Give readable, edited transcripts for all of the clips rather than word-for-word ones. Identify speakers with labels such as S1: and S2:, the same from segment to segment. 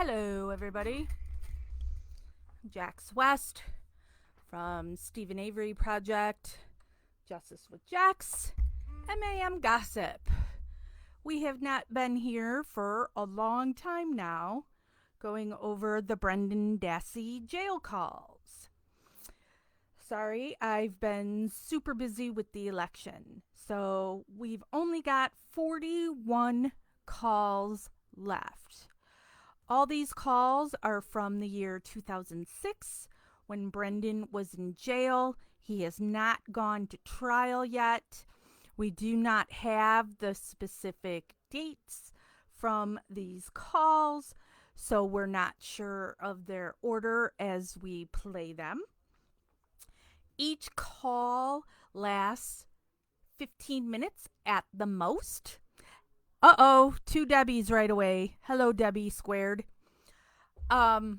S1: Hello, everybody. Jax West from Stephen Avery Project, Justice with Jax, MAM Gossip. We have not been here for a long time now, going over the Brendan Dassey jail calls. Sorry, I've been super busy with the election, so we've only got 41 calls left. All these calls are from the year 2006 when Brendan was in jail. He has not gone to trial yet. We do not have the specific dates from these calls, so we're not sure of their order as we play them. Each call lasts 15 minutes at the most. Uh-oh, two Debbies right away. Hello, Debbie squared. And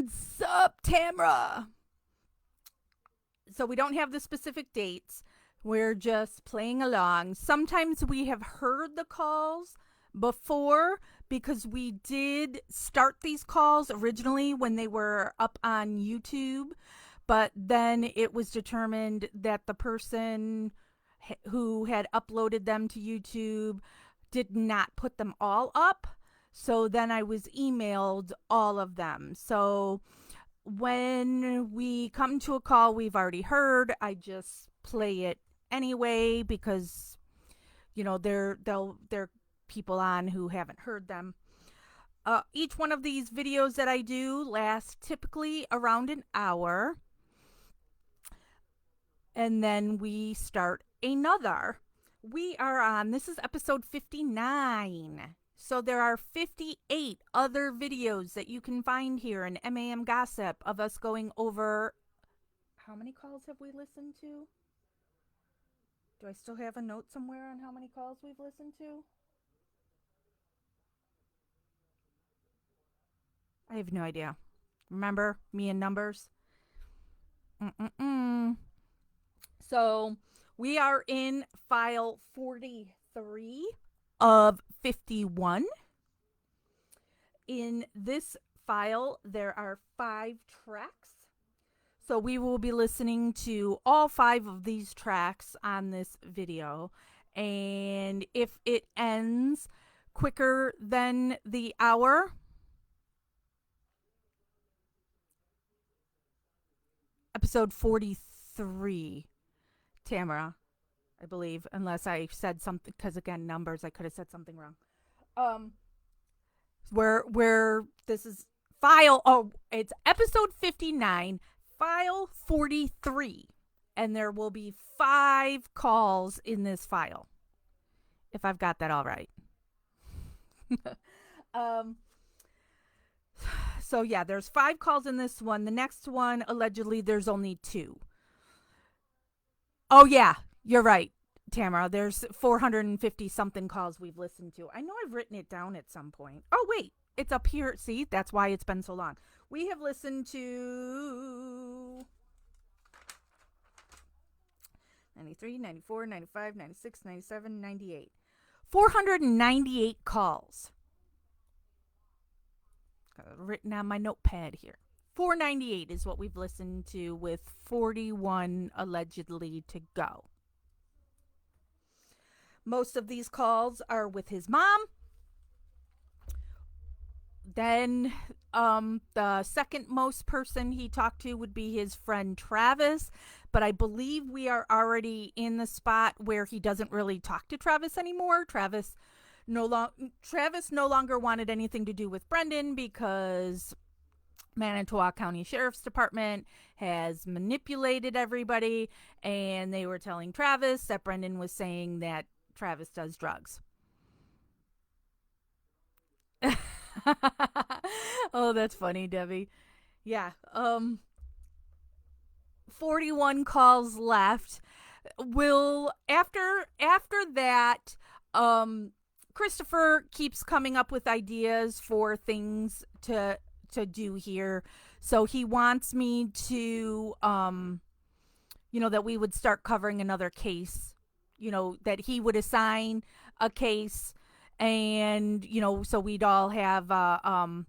S1: sup, Tamra. So we don't have the specific dates. We're just playing along. Sometimes we have heard the calls before because we did start these calls originally when they were up on YouTube, but then it was determined that the person who had uploaded them to YouTube did not put them all up. So then I was emailed all of them. So when we come to a call we've already heard, I just play it anyway because there are people on who haven't heard them. Each one of these videos that I do lasts typically around an hour. And then we start another. This is episode 59. So there are 58 other videos that you can find here in MAM Gossip of us going over. How many calls have we listened to? Do I still have a note somewhere on how many calls we've listened to? I have no idea. Remember me and numbers? So we are in file 43 of 51. In this file, there are 5 tracks. So we will be listening to all 5 of these tracks on this video. And if it ends quicker than the hour, episode 43, Tamara, I believe, unless I said something, because again, numbers, I could have said something wrong. Where this is it's episode 59, file 43, and there will be 5 calls in this file, if I've got that all right. So yeah, there's 5 calls in this one. The next one, allegedly, there's only 2. Oh yeah, you're right, Tamara. There's 450 something calls we've listened to. I know I've written it down at some point. Oh wait, it's up here. See, that's why it's been so long. We have listened to 93, 94, 95, 96, 97, 98. 498 calls. Got it written on my notepad here. 498 is what we've listened to, with 41 allegedly to go. Most of these calls are with his mom. Then the second most person he talked to would be his friend Travis. But I believe we are already in the spot where he doesn't really talk to Travis anymore. Travis no longer wanted anything to do with Brendan because Manitowoc County Sheriff's Department has manipulated everybody, and they were telling Travis that Brendan was saying that Travis does drugs. Oh, that's funny, Debbie. Yeah. 41 calls left. After that, Christopher keeps coming up with ideas for things to do here. So he wants me to that we would start covering another case, that he would assign a case And, so we'd all have, um,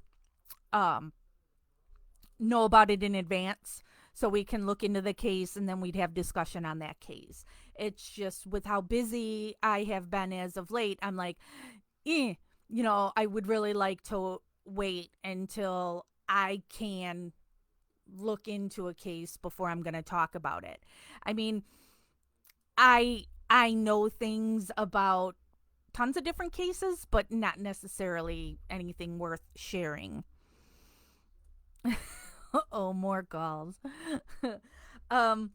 S1: know about it in advance so we can look into the case and then we'd have discussion on that case. It's just with how busy I have been as of late, I'm like, I would really like to wait until I can look into a case before I'm going to talk about it. I mean, I know things about tons of different cases, but not necessarily anything worth sharing. Oh, more calls. um,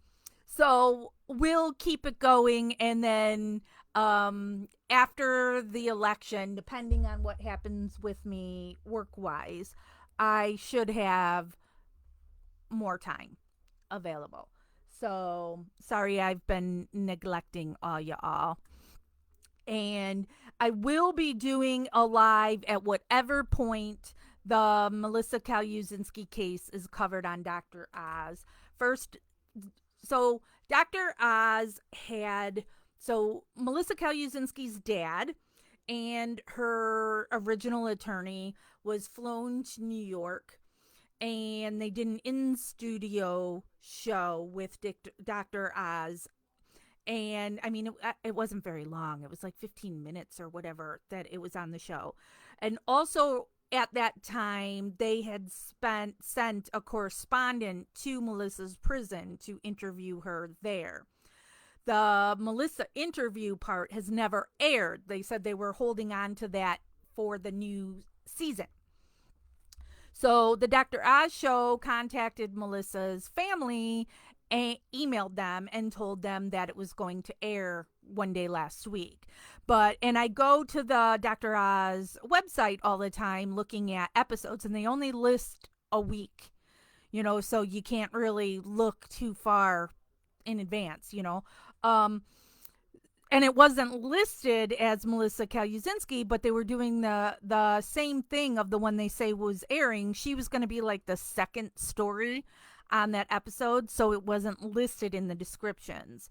S1: so we'll keep it going, and then after the election, depending on what happens with me work wise, I should have more time available. So sorry, I've been neglecting all y'all. And I will be doing a live at whatever point the Melissa Kaluzinski case is covered on Dr. Oz. First, so Dr. Oz had, so Melissa Kaluzinski's dad and her original attorney was flown to New York, and they did an in-studio show with Dr. Oz. And I mean, it wasn't very long. It was like 15 minutes or whatever that it was on the show. And also at that time, they had sent a correspondent to Melissa's prison to interview her there. The Melissa interview part has never aired. They said they were holding on to that for the new season. So the Dr. Oz show contacted Melissa's family and emailed them and told them that it was going to air one day last week. And I go to the Dr. Oz website all the time looking at episodes, and they only list a week, so you can't really look too far in advance, and it wasn't listed as Melissa Kaluzinski, but they were doing the same thing of the one they say was airing. She was going to be like the second story on that episode, so it wasn't listed in the descriptions.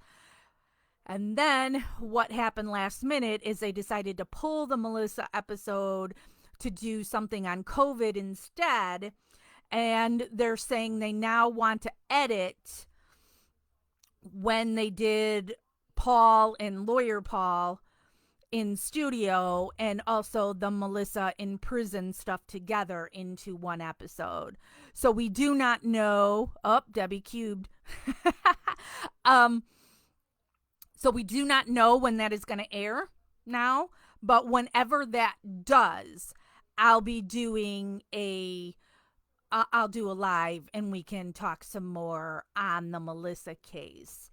S1: And then what happened last minute is they decided to pull the Melissa episode to do something on COVID instead, and they're saying they now want to edit when they did Paul and Lawyer Paul in studio and also the Melissa in prison stuff together into one episode. So we do not know. Oh, Debbie cubed. So we do not know when that is going to air now, but whenever that does, I'll be doing I'll do a live and we can talk some more on the Melissa case.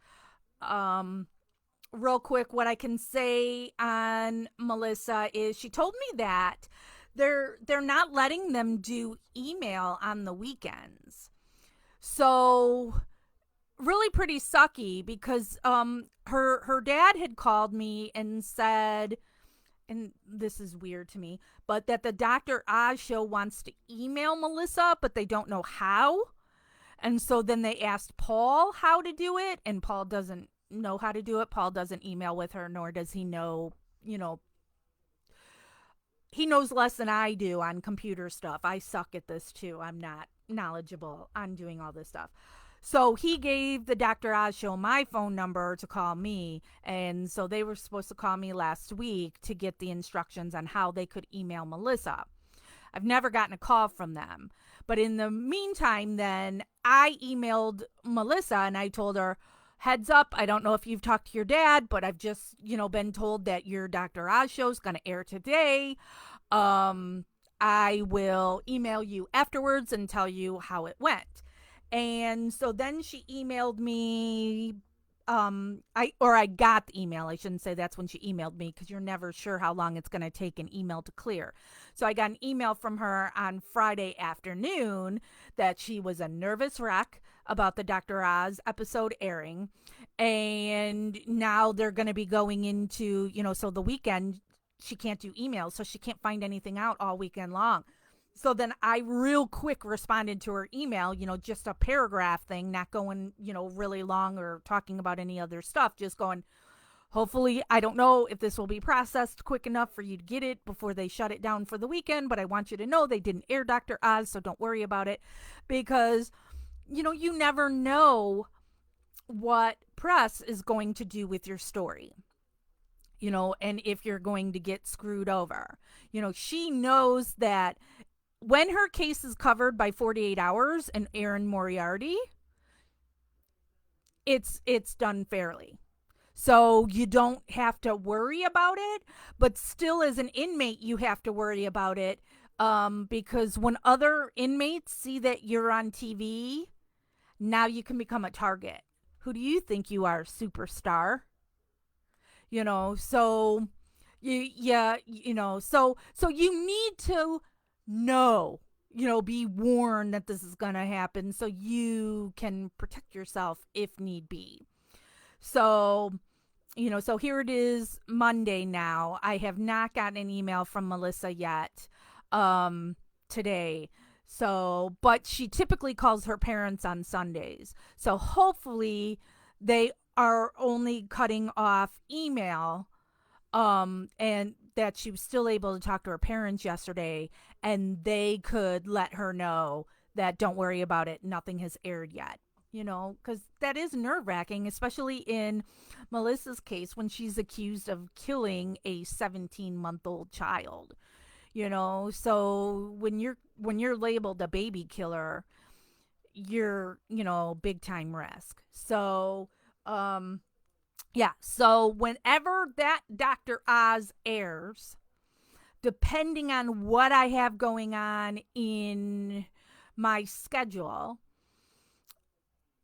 S1: Real quick, what I can say on Melissa is she told me that they're not letting them do email on the weekends. So really pretty sucky because her dad had called me and said, and this is weird to me, but that the Dr. Oz show wants to email Melissa, but they don't know how. And so then they asked Paul how to do it, and Paul doesn't know how to do it. Paul doesn't email with her, nor does he know, he knows less than I do on computer stuff. I suck at this too. I'm not knowledgeable on doing all this stuff. So he gave the Dr. Oz show my phone number to call me. And so they were supposed to call me last week to get the instructions on how they could email Melissa. I've never gotten a call from them. But in the meantime, then I emailed Melissa and I told her, heads up, I don't know if you've talked to your dad, but I've just, been told that your Dr. Oz show is going to air today. I will email you afterwards and tell you how it went. And so then she emailed me. I got the email. I shouldn't say that's when she emailed me because you're never sure how long it's going to take an email to clear. So I got an email from her on Friday afternoon that she was a nervous wreck about the Dr. Oz episode airing. And now they're going to be going into, so the weekend she can't do emails. So she can't find anything out all weekend long. So then I real quick responded to her email, just a paragraph thing, not going, really long or talking about any other stuff, just going, Hopefully, I don't know if this will be processed quick enough for you to get it before they shut it down for the weekend, but I want you to know they didn't air Dr. Oz, so don't worry about it, because you never know what press is going to do with your story. And if you're going to get screwed over. She knows that when her case is covered by 48 hours and Erin Moriarty, it's done fairly. So you don't have to worry about it, but still, as an inmate, you have to worry about it, because when other inmates see that you're on TV, now you can become a target. Who do you think you are, superstar? So so you need to know, be warned that this is going to happen so you can protect yourself if need be. So here it is, Monday now. I have not gotten an email from Melissa yet, today. So, but she typically calls her parents on Sundays. So hopefully they are only cutting off email, and that she was still able to talk to her parents yesterday, and they could let her know that don't worry about it, nothing has aired yet. Because that is nerve wracking, especially in Melissa's case when she's accused of killing a 17-month-old child. So when you're labeled a baby killer, you're big time risk. So yeah, so whenever that Dr. Oz airs, depending on what I have going on in my schedule,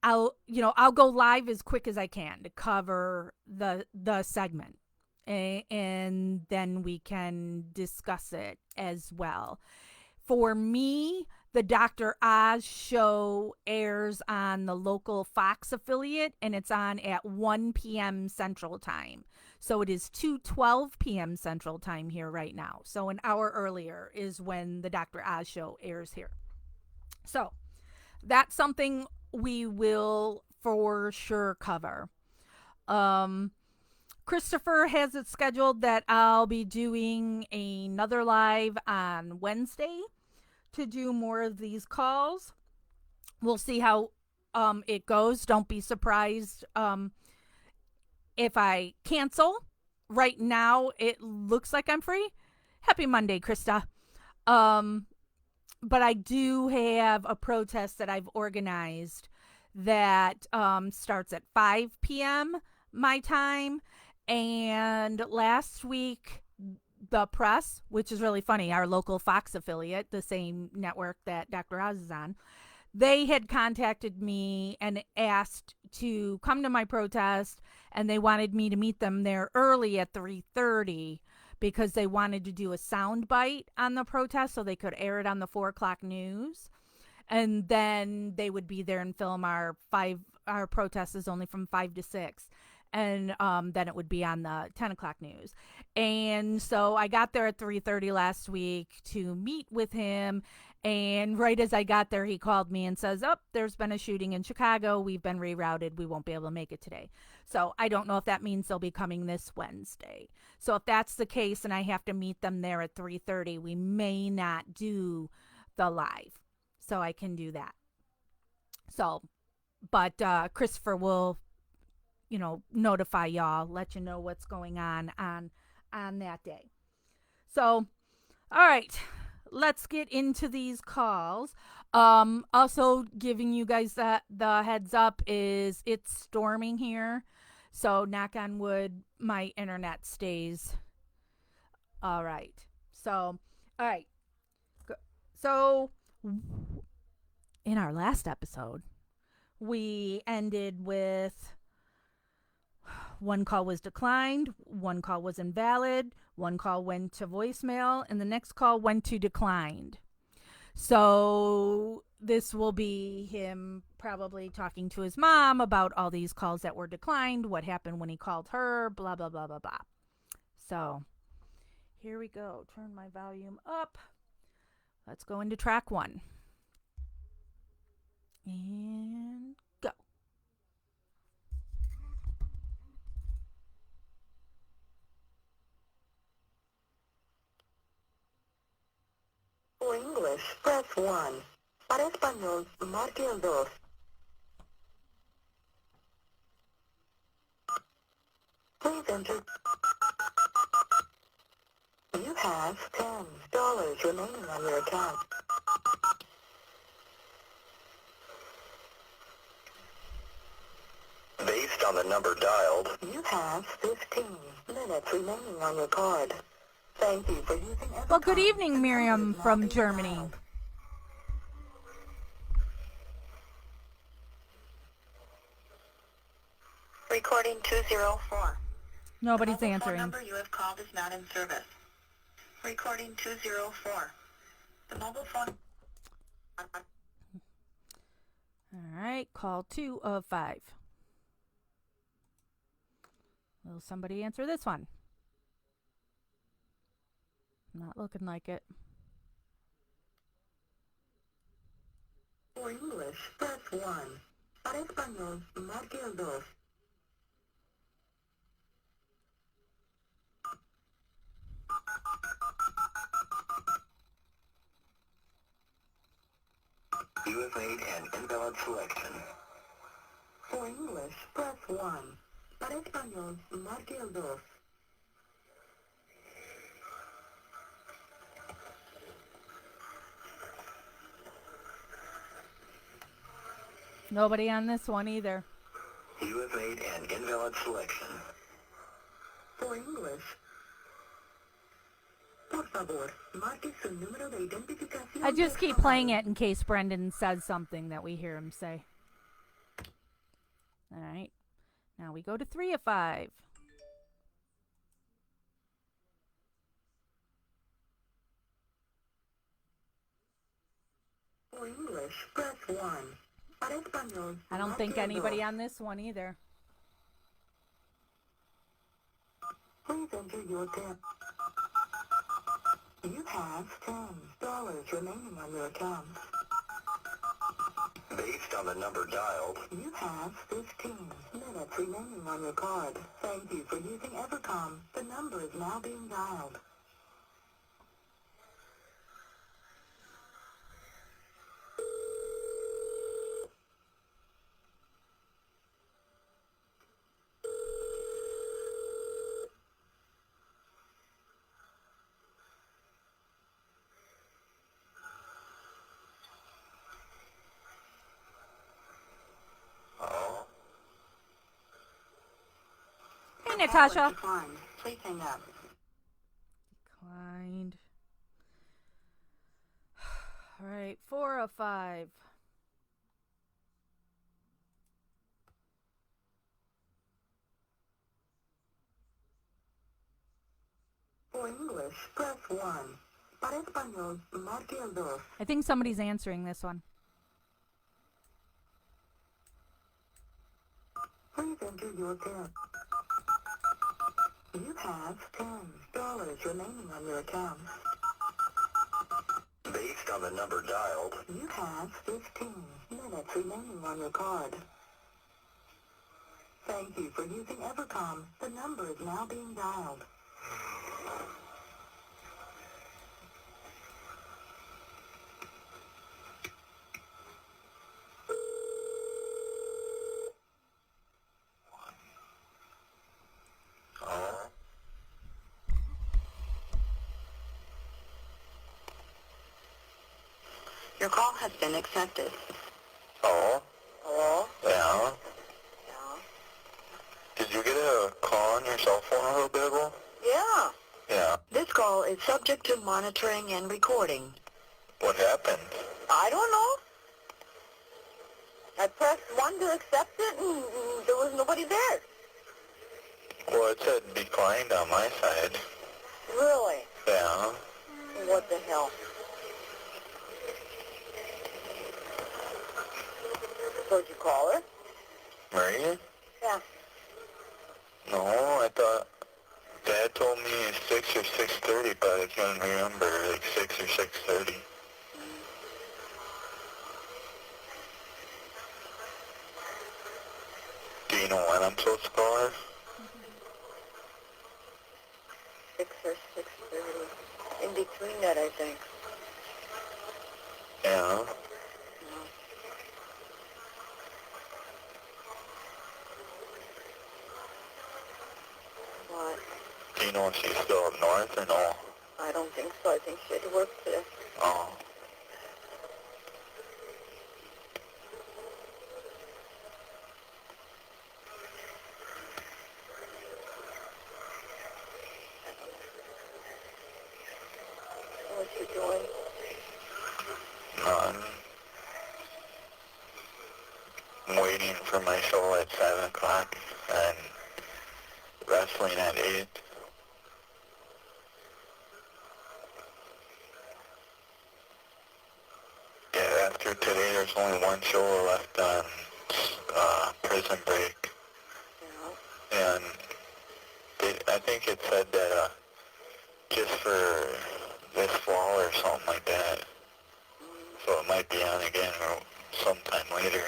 S1: I'll go live as quick as I can to cover the segment, and then we can discuss it as well. For me, the Dr. Oz show airs on the local Fox affiliate, and it's on at 1 p.m. Central Time. So it is 2:12 p.m. Central Time here right now. So an hour earlier is when the Dr. Oz show airs here. So that's something we will for sure cover. Christopher has it scheduled that I'll be doing another live on Wednesday to do more of these calls. We'll see how it goes. Don't be surprised if I cancel. Right now, it looks like I'm free. Happy Monday, Krista. But I do have a protest that I've organized that starts at 5 p.m. my time. And last week, the press, which is really funny, our local Fox affiliate, the same network that Dr. Oz is on, they had contacted me and asked to come to my protest, and they wanted me to meet them there early at 3:30 because they wanted to do a sound bite on the protest so they could air it on the 4 o'clock news. And then they would be there and film our protest is only from 5 to 6. And then it would be on the 10 o'clock news. And so I got there at 3:30 last week to meet with him. And right as I got there, he called me and says, oh, there's been a shooting in Chicago. We've been rerouted. We won't be able to make it today. So I don't know if that means they'll be coming this Wednesday. So if that's the case and I have to meet them there at 3:30, we may not do the live. So I can do that. So, but Christopher will notify y'all, let you know what's going on that day. So, all right, let's get into these calls. Also giving you guys the heads up is it's storming here. So knock on wood, my internet stays. All right. So, all right. So in our last episode, we ended with one call was declined, one call was invalid, one call went to voicemail, and the next call went to declined. So this will be him probably talking to his mom about all these calls that were declined, what happened when he called her, blah, blah, blah, blah, blah. So here we go. Turn my volume up. Let's go into track one. And go.
S2: For English, press 1. Para español, marque el 2. Please enter. You have $10 remaining on your account. Based on the number dialed, you have 15 minutes remaining on your card. Thank you for using Evercom.
S1: Well, good evening, Miriam from Germany.
S2: Dialed. Recording 204.
S1: Nobody's
S2: The mobile
S1: answering.
S2: phone number you have called is not in service. Recording 204. The mobile phone...
S1: All right, call 2 of 5. Will somebody answer this one? Not looking like it.
S2: For English, press 1. Para español, marque el 2. You have made an invalid selection. For English, press 1. Para español, marque el 2.
S1: Nobody on this one either.
S2: You have made an invalid selection. For English, por favor, marque su número de identificación.
S1: I just keep playing it in case Brendan says something that we hear him say. All right. Now we go to 3 of 5.
S2: For English, press 1. Para español,
S1: I don't think
S2: marque el
S1: anybody
S2: 2.
S1: on this one either.
S2: Please enter your tip. You have $10 remaining on your account. Based on the number dialed, you have 15 minutes remaining on your card. Thank you for using Evercom. The number is now being dialed.
S1: Hey, Natasha.
S2: Declined. Please hang up.
S1: Declined. All right, 4 of 5.
S2: For English, press 1. Para español, marque el 2.
S1: I think somebody's answering this one.
S2: Please enter your tip. You have $10 remaining on your account. Based on the number dialed, you have 15 minutes remaining on your card. Thank you for using Evercom. The number is now being dialed. Your call has been accepted.
S3: Hello?
S2: Hello?
S3: Yeah?
S2: Yeah.
S3: Did you get a call on your cell phone a little bit ago?
S2: Yeah.
S3: Yeah.
S2: This call is subject to monitoring and recording.
S3: What happened?
S2: I don't know. I pressed 1 to accept it and there was nobody there.
S3: Well, it said declined on my side.
S2: Really?
S3: Yeah.
S2: What the hell? So did you call her?
S3: Marie?
S2: Yeah.
S3: No, I thought Dad told me 6 or 6:30, but I can't remember, like 6 or 6:30. Do you know when I'm supposed to call her?
S2: 6 or 6:30. In between that, I think.
S3: Yeah.
S2: What?
S3: Do you know if she's still up north or no?
S2: I don't think so. I think she had to work today.
S3: Oh.
S2: What's she doing?
S3: I'm waiting for my show at 7 o'clock and wrestling at 8. Yeah, after today there's only one show left on Prison Break.
S2: Yeah.
S3: And I think it said that just for this fall or something like that. So it might be on again or sometime later.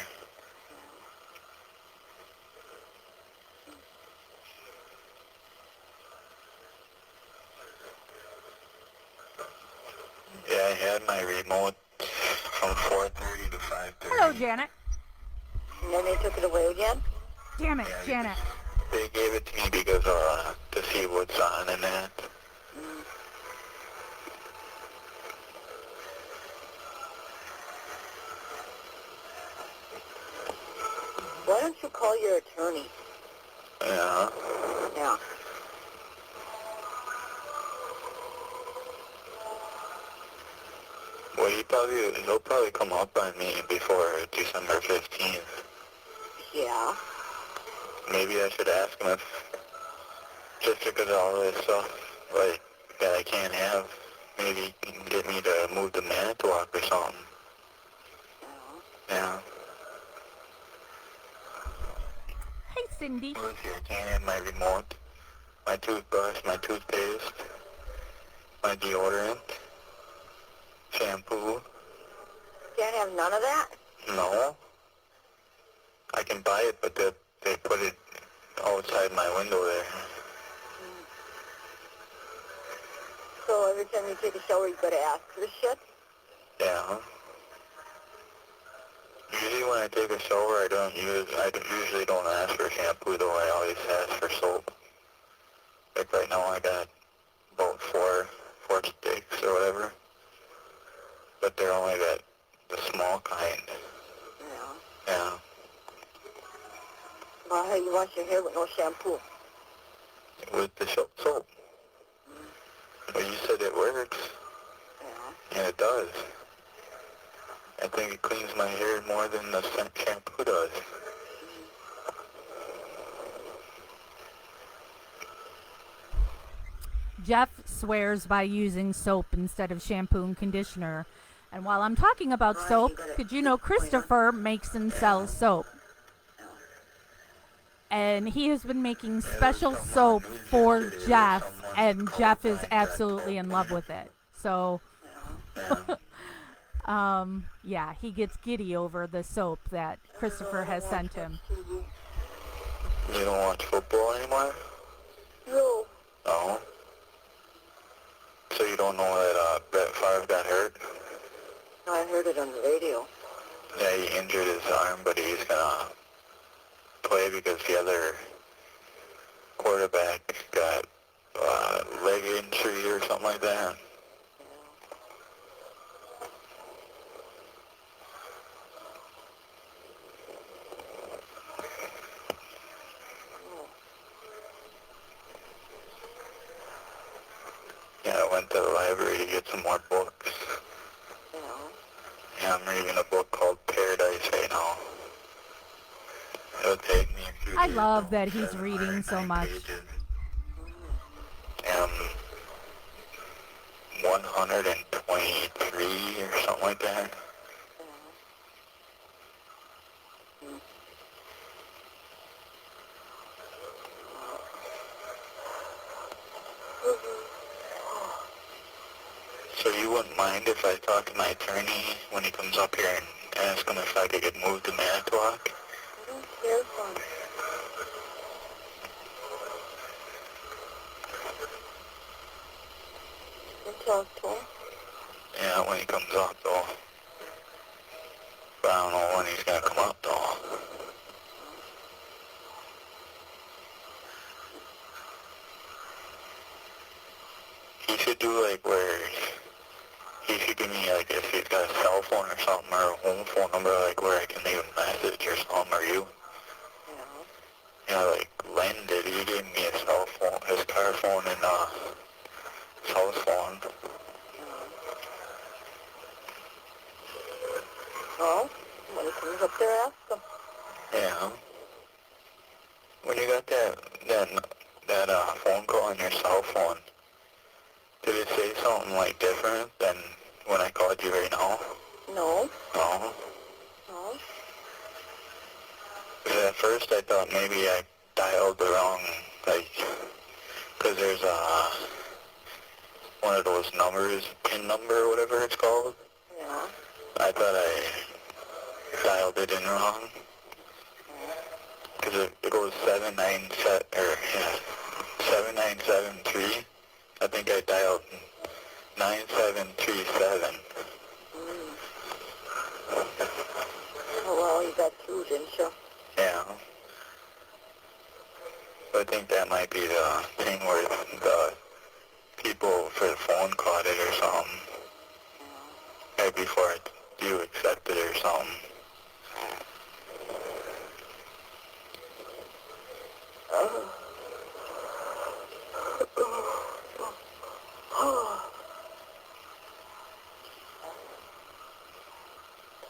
S3: Yeah, I had my remote from 4:30 to 5:30.
S1: Hello, Janet.
S2: And then they took it away again?
S1: Damn it,
S3: Yeah,
S1: Janet.
S3: They gave it to me because to see what's on and that.
S2: Why don't you call your attorney?
S3: Yeah.
S2: Yeah.
S3: Well, he'll probably come up on me before December 15th.
S2: Yeah.
S3: Maybe I should ask him if, just because of all this stuff, like, that I can't have, maybe he can get me to move to Manitowoc or something. Yeah.
S1: Hey, Cindy.
S3: Look here, I can't have my remote, my toothbrush, my toothpaste, my deodorant, shampoo.
S2: Can't have none of that?
S3: No. I can buy it, but they put it outside my window there.
S2: So every time you take a shower, you gotta ask for shit?
S3: Yeah. Usually when I take a shower, I usually don't ask for shampoo though. I always ask for soap. Like right now, I got about four sticks or whatever, but they're only the small kind.
S2: Yeah.
S3: Yeah.
S2: Well, how you wash your hair with no shampoo?
S3: With the soap. Well, you said it works,
S2: Yeah.
S3: and it does. I think it cleans my hair more than the shampoo does.
S1: Jeff swears by using soap instead of shampoo and conditioner. And while I'm talking about
S2: Right,
S1: soap,
S2: you got it.
S1: did you know Christopher makes and sells soap? And he has been making special soap for Jeff, and Jeff is absolutely in love with it. So, yeah, he gets giddy over the soap that Christopher has sent him.
S3: You don't watch football anymore?
S2: No.
S3: No. So you don't know that Brett Favre got hurt?
S2: No, I heard it on the radio.
S3: Yeah, he injured his arm, but he's gonna play because the other quarterback got leg injury or something like that. Yeah, I went to the library to get some more books.
S2: Yeah.
S3: Yeah, I'm reading a book called Paradise right now. It'll take me a few
S1: I
S3: days,
S1: love
S3: though,
S1: that he's
S3: 7 or
S1: reading so
S3: 9
S1: much.
S3: pages. And 123 or something like that. So you wouldn't mind if I talk to my attorney when he comes up here and ask him if I could get moved to Manitowoc?
S2: I don't care for him. You talk to him?
S3: Yeah, when he comes up though. But I don't know when he's gonna come up though. He should do like where he should give me like if he's got a cell phone or something or a home phone number like where I can leave a message or something or you.
S2: Yeah.
S3: You know, like Len did, he gave me a cell phone, his car phone and his house phone.
S2: Well, when he comes up there, ask him.
S3: Yeah. When you got that phone call on your cell phone, did it say something like different than when I called you right now?
S2: No.
S3: No.
S2: No.
S3: Because at first I thought maybe I dialed the wrong, like, because there's one of those numbers, PIN number or whatever it's called.
S2: Yeah.
S3: I thought I dialed it in wrong. Because it goes 7973. I think I dialed 9737.
S2: Oh, well, you got two, didn't you?
S3: Yeah. I think that might be the thing where the people for the phone caught it or something. Right before you accepted it or something.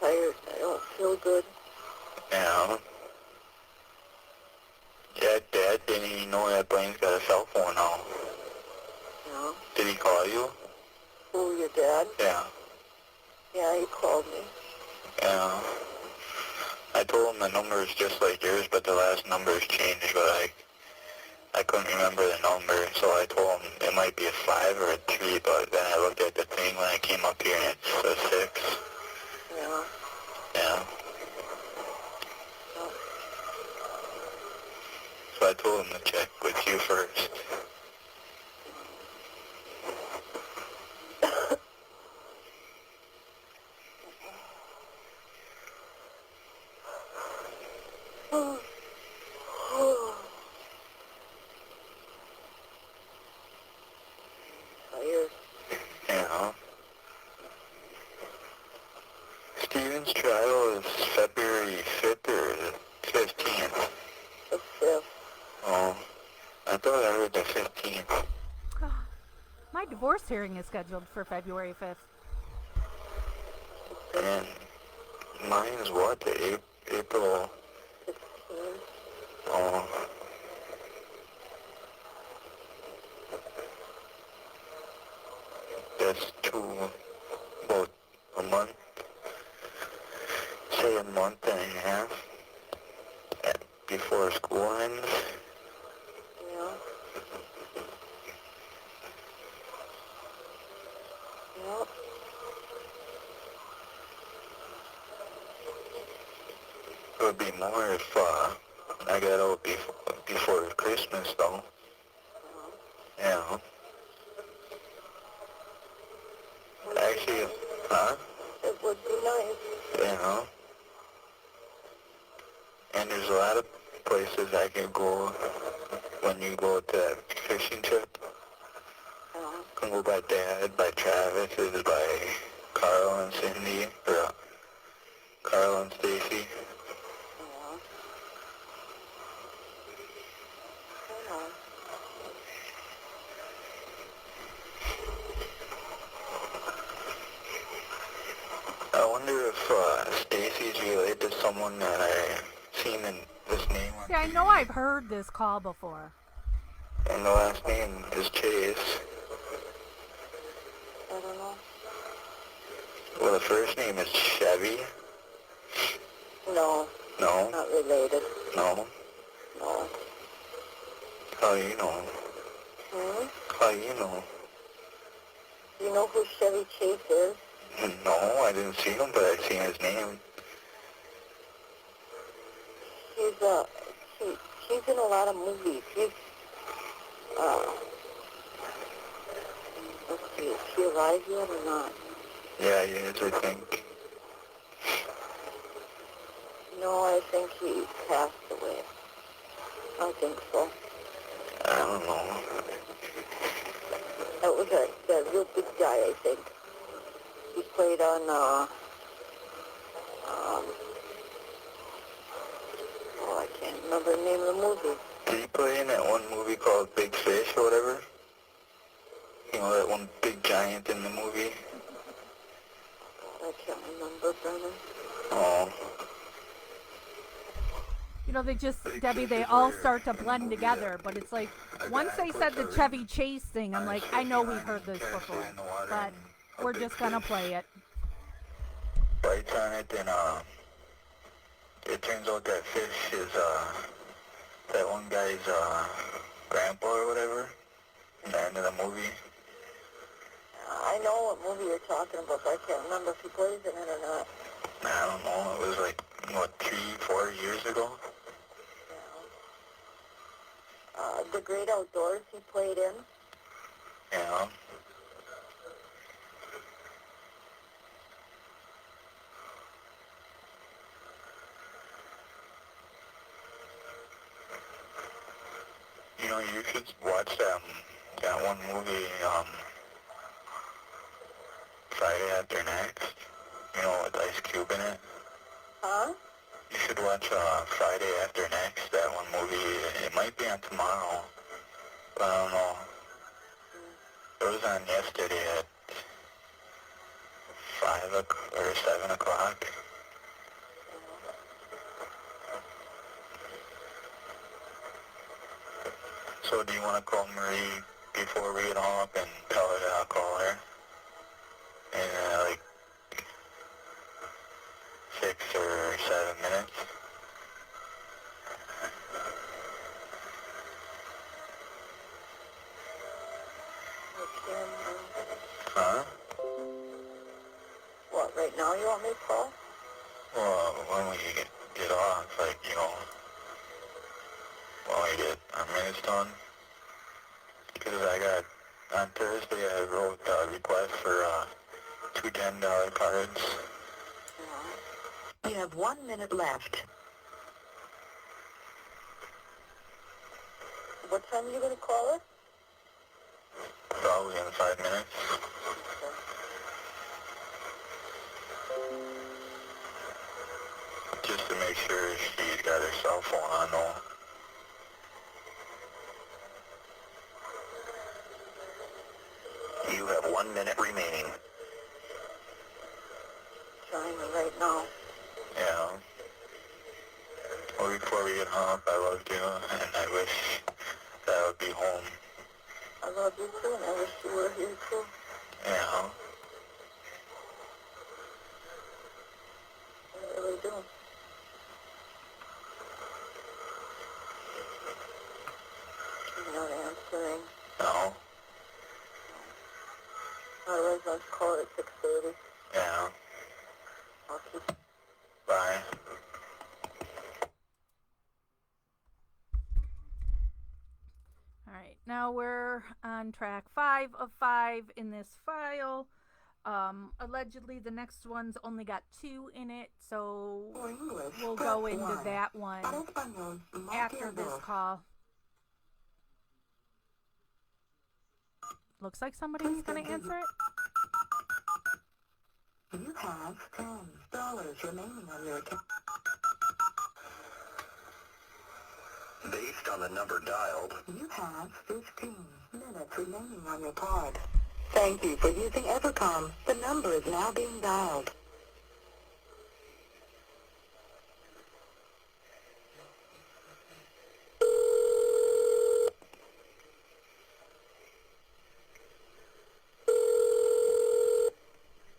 S2: Tired. I don't feel good.
S3: Yeah. Yeah, Dad didn't even know that Blaine's got a cell phone now.
S2: Yeah.
S3: Did he call you?
S2: Who, your dad?
S3: Yeah.
S2: Yeah, he called me.
S3: Yeah. I told him the number is just like yours, but the last number has changed, but I couldn't remember the number, so I told him it might be a 5 or a 3, but then I looked at the thing when I came up here and it's a 6.
S2: Yeah.
S3: Yeah.
S2: Oh.
S3: So I told him to check with you first.
S2: Tired.
S3: Yeah. Steven's trial is February 5th or the 15th.
S2: The 5th.
S3: Oh, I thought I heard the 15th.
S1: My divorce hearing is scheduled for February 5th.
S3: And mine's what? The April.
S2: 16.
S3: Oh. That's about a month. Say a month and a half before school ends.
S2: Yeah. Yep.
S3: It would be more if I got out before Christmas, though. Yeah. Actually, huh?
S2: It would be nice.
S3: Yeah. And there's a lot of places I can go when you go to that fishing trip. Can go by Dad, by Travis's, by Carl and Cindy, or Carl and Stacy.
S2: Yeah.
S3: I wonder if Stacy's related to someone that I seen in this name.
S1: See, I know I've heard this call before.
S3: And the last name is Chase.
S2: I don't know.
S3: Well, the first name is Chevy.
S2: No.
S3: No.
S2: Not related.
S3: No.
S2: No.
S3: How you know? How you know?
S2: You know who Chevy Chase is?
S3: No, I didn't see him, but I seen his name.
S2: She's in a lot of movies. Let's see, is she alive yet or not?
S3: Yeah, he is, I think.
S2: No, I think he passed away. I think so.
S3: I don't know.
S2: That was a real big guy, I think. He played on, I can't remember the name of the movie.
S3: Did he play in that one movie called Big Fish or whatever? You know, that one big giant in the movie?
S2: I can't remember, Brennan.
S3: Oh.
S1: You know, Debbie, they all start to blend together, but it's like, once they said the Chevy Chase thing, I'm like, I know we've heard this before, but we're just gonna play it.
S3: Lights on it, and, it turns out that fish is, that one guy's, grandpa or whatever, in the end of the movie.
S2: I know what movie you're talking about, but I can't remember if he plays in it or not.
S3: I don't know, it was like, what, 3-4 years ago?
S2: The Great Outdoors he played in.
S3: Yeah. You know, you should watch that one movie, Friday After Next, you know, with Ice Cube in it.
S2: Huh?
S3: You should watch, Friday After Next, that one movie. It might be on tomorrow, but I don't know. It was on yesterday at 7 o'clock. So do you want to call Marie before we get home up and tell her that I'll call her? In like 6 or 7 minutes? Huh?
S2: What, right now you want me to call?
S3: Well, when we get off, like, you know, when we get our minutes done. Because I got, on Thursday I wrote a request for, 2 $10 cards.
S2: You have 1 minute left. What time are you going to call her?
S3: Probably in 5 minutes. Just to make sure she's got her cell phone on, though. You have 1 minute remaining.
S2: Trying her right now.
S3: Yeah. Well, before we get home, I loved you, and I wish that I would be home.
S2: I love you too, and I wish you were here too.
S3: Yeah.
S2: I really do. You're not answering.
S3: No?
S2: Otherwise, I'll call her at 6:30.
S3: Yeah.
S2: I'll keep...
S3: Bye.
S1: All right, now we're on track 5 of 5 in this file. Allegedly, the next one's only got 2 in it, so we'll go into that one after this call. Looks like somebody's going to answer it.
S2: You have $10 remaining on your account.
S3: Based on the number dialed,
S2: You have 15 minutes remaining on your card. Thank you for using Evercom. The number is now being dialed.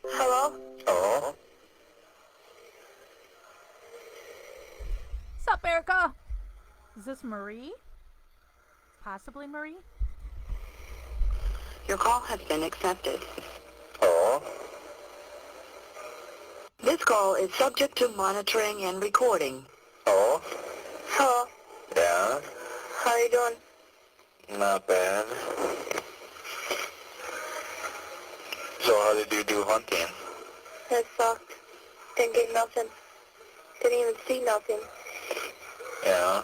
S2: Hello?
S3: hello?
S1: Sup, Erica? Is this Marie? Possibly Marie?
S2: Your call has been accepted.
S3: Hello?
S2: This call is subject to monitoring and recording.
S3: Hello?
S2: Hello?
S3: Yeah?
S2: How are you doing?
S3: Not bad. So how did you do hunting?
S2: It sucked. Didn't get nothing.
S4: Didn't even see nothing.
S3: Yeah.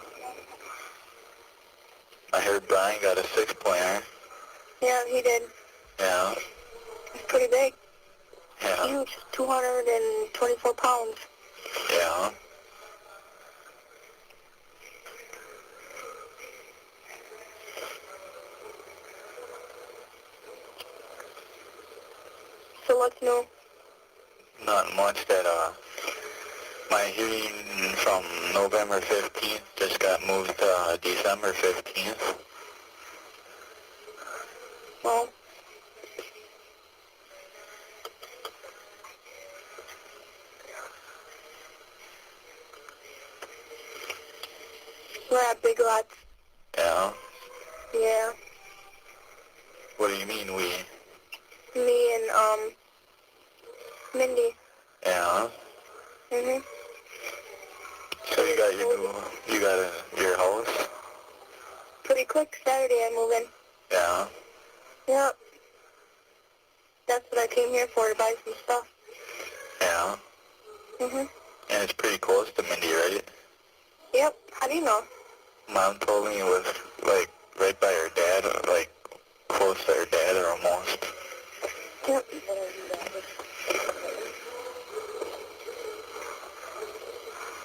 S3: I heard Brian got a 6-pointer.
S4: Yeah, he did.
S3: Yeah.
S4: It's pretty big.
S3: Yeah.
S4: Huge. 224 pounds.
S3: Yeah.
S4: So what's new?
S3: Not much. That my hearing from November 15th just got moved to December 15th.
S4: Well, we're at Big Lots.
S3: Yeah.
S4: Yeah.
S3: What do you mean we?
S4: Me and, Mindy.
S3: Yeah.
S4: Mhm.
S3: So you got your house?
S4: Pretty quick. Saturday I move in.
S3: Yeah.
S4: Yep. That's what I came here for, to buy some stuff.
S3: Yeah.
S4: Mhm.
S3: And it's pretty close to Mindy, right?
S4: Yep. How do you know?
S3: Mom told me it was like right by her dad, or like close to her dad or almost.
S4: Yep.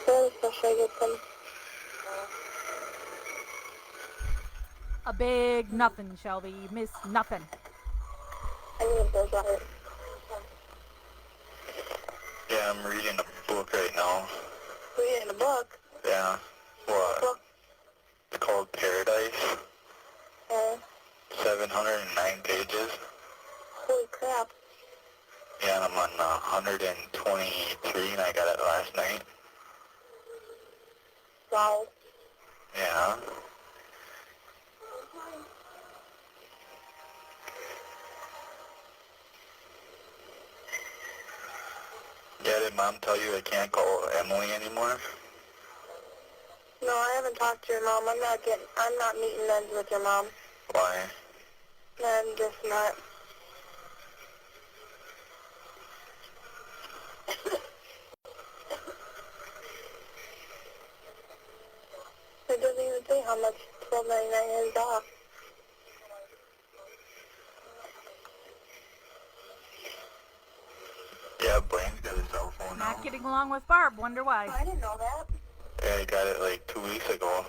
S4: So should I get some?
S1: A big nothing, Shelby. You missed nothing.
S4: I need a Big Lot.
S3: Yeah, I'm reading a book right now.
S4: Reading a book.
S3: Yeah. What?
S4: Book.
S3: It's called Paradise.
S4: Uh,
S3: 709 pages.
S4: holy crap.
S3: Yeah, and I'm on 123, and I got it last night.
S4: Wow.
S3: Yeah. Yeah, did Mom tell you I can't call Emily anymore?
S4: No, I haven't talked to your mom. I'm not meeting ends with your mom.
S3: Why?
S4: I'm just not. It doesn't even say how much $12.99 is off.
S3: Yeah, Blaine's got a cell phone now.
S1: Not getting along with Barb. Wonder why.
S4: I didn't know that.
S3: Yeah, he got it like 2 weeks ago.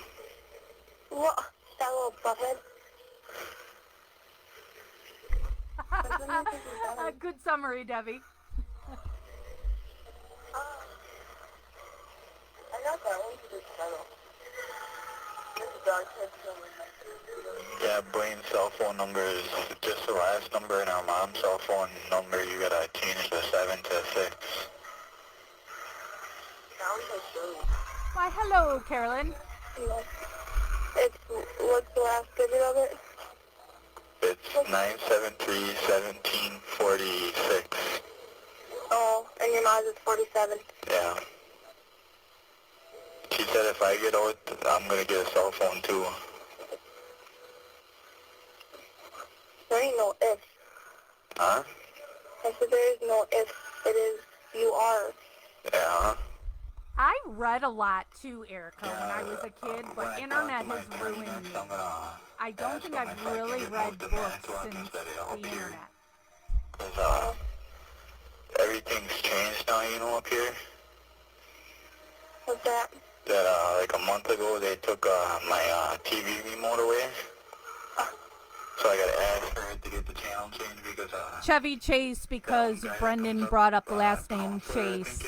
S4: What? That little butthead?
S1: A good summary, Debbie.
S4: I got that one to this title. This is our kid's
S3: Yeah, Blaine's cell phone number is just the last number, and our mom's cell phone number, you gotta change the 7 to 6.
S4: Sounds like silly.
S1: Why, hello, Carolyn.
S4: It's, what's the last digit of it?
S3: It's 973-1746.
S4: Oh, and your mom's is 47.
S3: Yeah. She said if I get out, I'm gonna get a cell phone too.
S4: There ain't no if.
S3: Huh?
S4: I said there is no if. It is you are.
S3: Yeah.
S1: I read a lot too, Erica, when I was a kid, but internet has ruined me. I don't think I've really read books since the internet.
S3: Cause, everything's changed now, you know, up here.
S4: What's that?
S3: That, like a month ago, they took, my, TV remote away. So I gotta ask her to get the channel changed because,
S1: Chevy Chase, because Brendan brought up the last name Chase.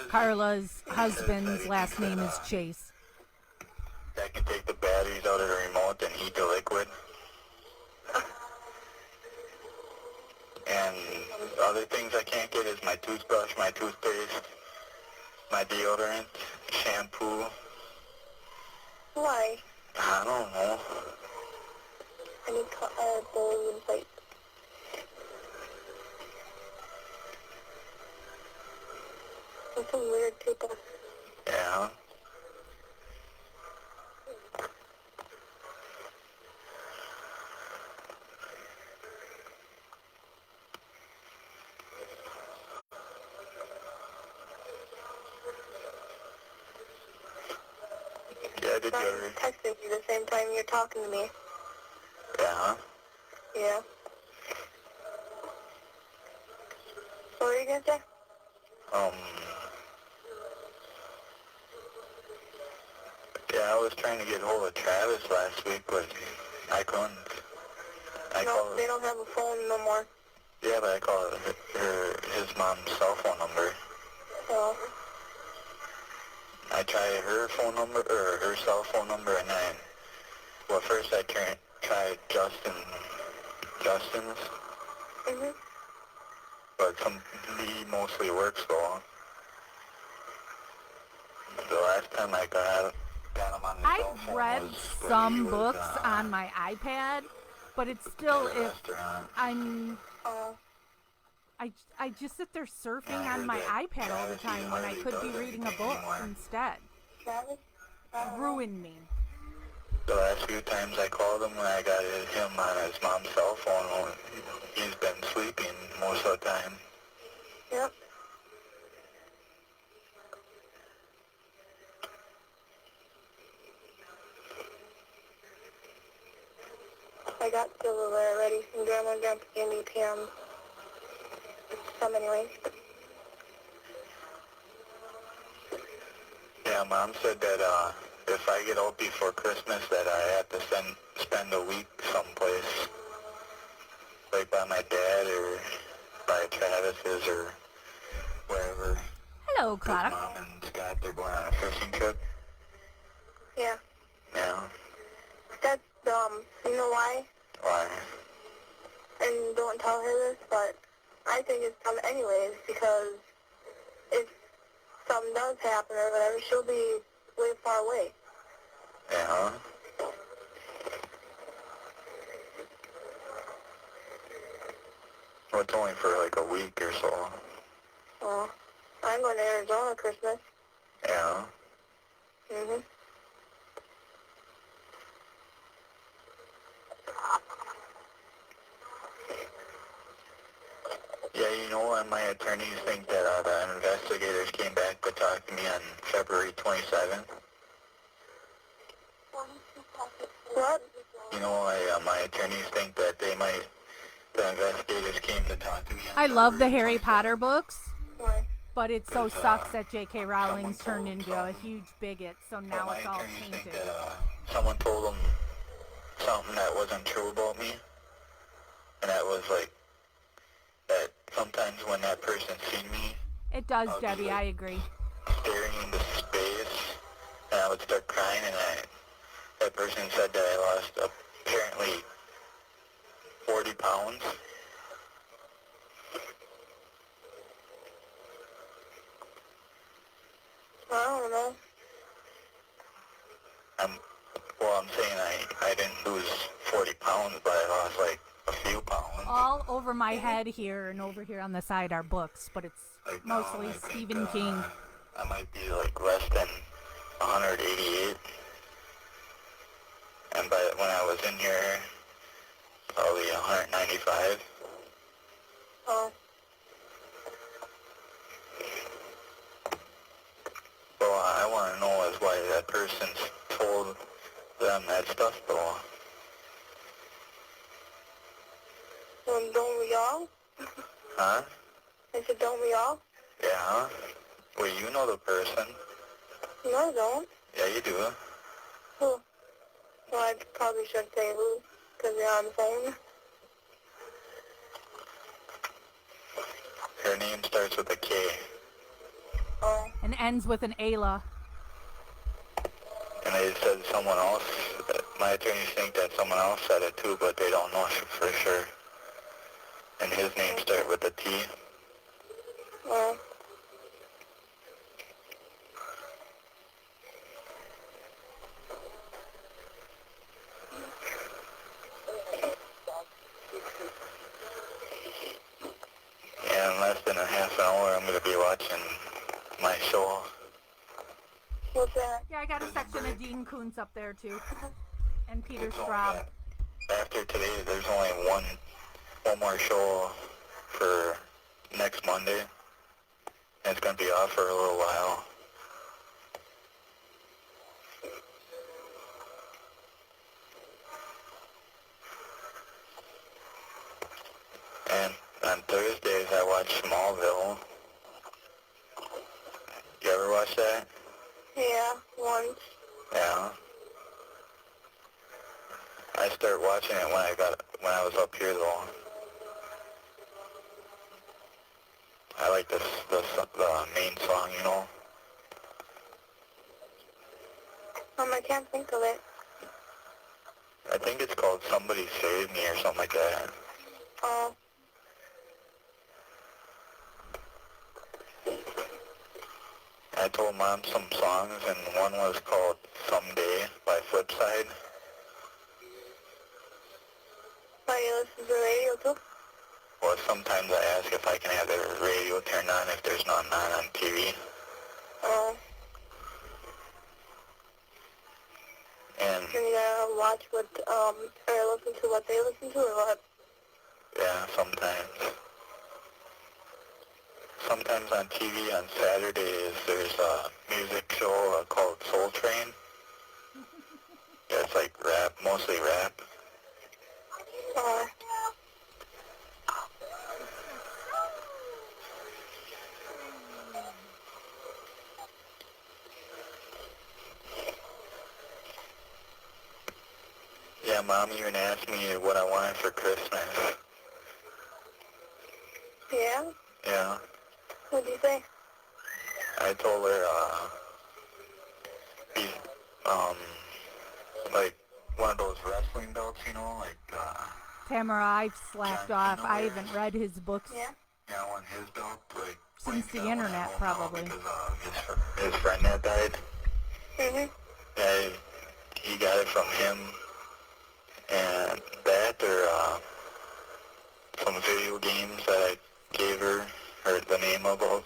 S1: Carla's husband's last name is Chase.
S3: That can take the batteries out of the remote and heat the liquid. And other things I can't get is my toothbrush, my toothpaste, my deodorant, shampoo.
S4: Why?
S3: I don't know.
S4: I need bowls and plates. That's some weird people.
S3: Yeah. Yeah, did you
S4: I'm
S3: ever?
S4: texting you the same time you're talking to me.
S3: Yeah, huh?
S4: Yeah. What were you gonna say?
S3: Um, yeah, I was trying to get hold of Travis last week, but I couldn't. I
S4: No,
S3: called,
S4: they don't have a phone no more.
S3: yeah, but I called his mom's cell phone number.
S4: So,
S3: I tried her phone number, or her cell phone number, and then, well, first I tried Justin's, but he mostly works though. The last time I got him on the cell
S1: I've
S3: phone
S1: read
S3: was when he
S1: some
S3: was,
S1: books on my iPad, but it's still
S3: at a
S1: if
S3: restaurant.
S1: I'm
S4: uh,
S1: I just sit there surfing
S3: Yeah, I
S1: on
S3: heard
S1: my
S3: that
S1: iPad all the
S3: Travis, he
S1: time when I
S3: hardly
S1: could be
S3: does
S1: reading a
S3: anything
S1: book
S3: anymore.
S1: instead.
S4: Travis?
S1: Ruined me.
S3: The last few times I called him when I got him on his mom's cell phone, he's been sleeping most of the time.
S4: Yep. I got silverware ready from Grandma and Grandpa gave me PM. Some anyways.
S3: Yeah, Mom said that if I get out before Christmas that I have to spend a week someplace, like by my dad or by Travis's or wherever.
S1: Hello,
S3: His
S1: Clara.
S3: mom and Scott, they're going on a fishing trip.
S4: Yeah.
S3: Yeah.
S4: That's dumb. You know why?
S3: Why?
S4: And don't tell her this, but I think it's dumb anyways, because if something does happen or whatever, she'll be way far away.
S3: Yeah. Well, it's only for like a week or so.
S4: Well, I'm going to Arizona Christmas.
S3: Yeah.
S4: Mhm.
S3: Yeah, you know what? My attorneys think that the investigators came back to talk to me on February 27th.
S4: What?
S3: You know, my attorneys think that the investigators came to talk to me on
S1: I love the
S3: February
S1: Harry
S3: 27th.
S1: Potter books,
S4: Why?
S1: but it so sucks that J.K. Rowling's
S3: someone
S1: turned
S3: told
S1: into a
S3: some-
S1: huge bigot, so
S3: Well,
S1: now
S3: my
S1: it's all
S3: attorneys think
S1: tainted.
S3: that someone told them something that wasn't true about me, and that was like that sometimes when that person seen me
S1: It does,
S3: I'll be
S1: Debbie,
S3: like-
S1: I agree.
S3: staring into space, and I would start crying, and that person said that I lost apparently 40 pounds.
S4: I don't know.
S3: I'm saying I didn't lose 40 pounds, but I lost like a few pounds.
S1: All over my head here and over here on the side are books, but it's
S3: Like now,
S1: mostly
S3: I think,
S1: Stephen King.
S3: I might be like less than 188. And when I was in here, probably 195.
S4: Oh.
S3: Well, I want to know is why that person told them that stuff, though.
S4: Well, don't we all?
S3: Huh?
S4: I said, don't we all?
S3: Yeah. Well, you know the person.
S4: No, I don't.
S3: Yeah, you do.
S4: Who? Well, I probably should say who, because they're on the phone.
S3: Her name starts with a K.
S4: Oh.
S1: And ends with an Ayla.
S3: And they said someone else, my attorneys think that someone else said it too, but they don't know for sure. And his name starts with a T.
S4: Well.
S3: Yeah, in less than a half an hour, I'm going to be watching my show.
S4: What's that?
S1: Yeah, I got a section of Dean Koontz up there too. And Peter
S3: It's only
S1: Straub.
S3: after today, there's only one more show for next Monday. And it's going to be off for a little while. On Thursdays, I watch Smallville. You ever watch that?
S4: Yeah, once.
S3: Yeah. I started watching it when I was up here though. I like the main song, you know.
S4: I can't think of it.
S3: I think it's called Somebody Save Me or something like that.
S4: Oh.
S3: I told Mom some songs, and one was called Someday by Flipside.
S4: Why you listen to the radio too?
S3: Well, sometimes I ask if I can have the radio turned on if there's none on TV.
S4: Oh.
S3: And,
S4: And you gotta watch what, or listen to what they listen to, or what?
S3: yeah, sometimes. Sometimes on TV on Saturdays there's a music show called Soul Train. Yeah, it's like rap, mostly rap.
S4: Oh.
S3: Yeah, Mom even asked me what I wanted for Christmas.
S4: Yeah?
S3: Yeah.
S4: What'd you say?
S3: I told her, be, like one of those wrestling belts, you know, like,
S1: Tamara, I've slacked
S3: John
S1: off.
S3: Cena
S1: I
S3: wears.
S1: haven't read his books
S4: Yeah?
S3: yeah, I want his belt, like,
S1: since the
S3: got one at
S1: internet,
S3: home now
S1: probably.
S3: because, his friend that died.
S4: Mm-hmm.
S3: Yeah, he got it from him, and that, or, some video games that I gave her, or the name of them.